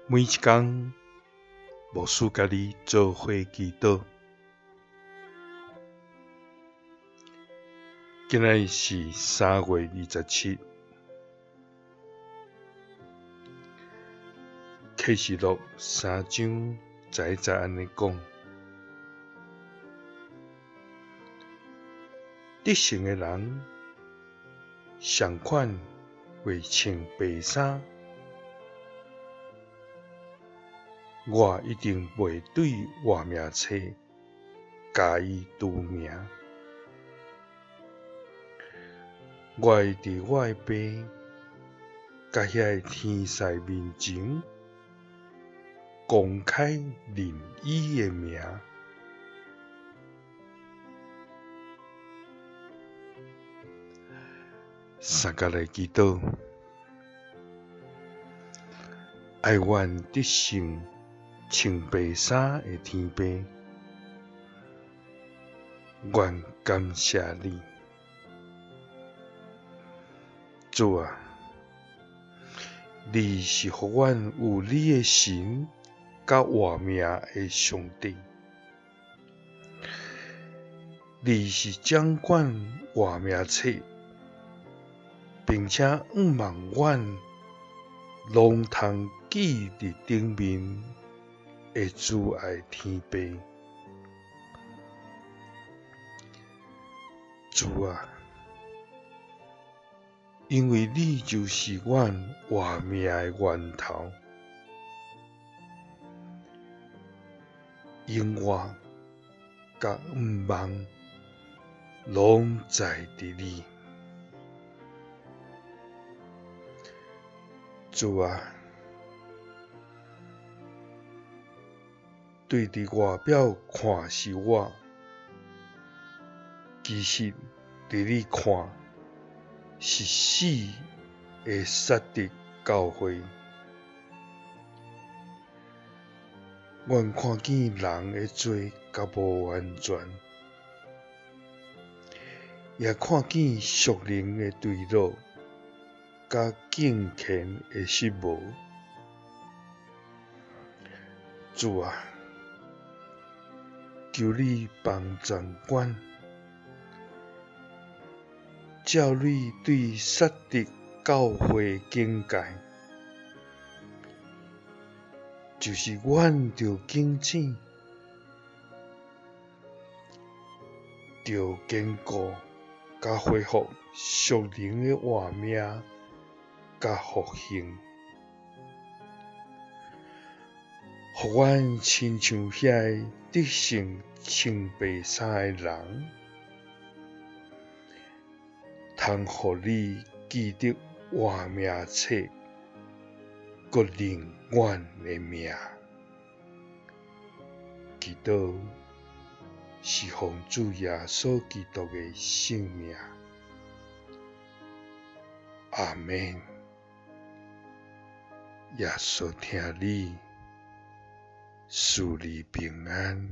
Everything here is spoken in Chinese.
每一天，牧师甲你做伙祈祷。今仔是3月27，启示录3章10安尼讲：得胜的人，上款会穿白衫。我一定袂对活命册加以除名。我会伫我的爸甲遐个天使面前公开认伊的名。三甲来祈祷，爱愿得胜穿白衫的天父，愿感谢你。主啊，你是互阮有你的神甲活命的上帝，你是掌管活命册，并且毋望阮拢通记伫顶面的主爱天父。主啊，因为你就是阮活命的源头，永远甲毋望拢在伫你。主啊，对伫外表看是我，其实伫你看是死的撒狄教会。阮看见人的罪甲无完全，也看见属灵的坠落甲敬虔的失无。主啊，求你帮掌管，照你对撒狄教会的境界，就是阮着警醒，着坚固，甲恢复属灵的活命甲复兴，互阮亲像遐个得胜穿白衫的人，通互你记得活命册，阁认阮的名。祈祷是奉主耶稣基督的圣名。阿们。耶稣听你，赐你平安。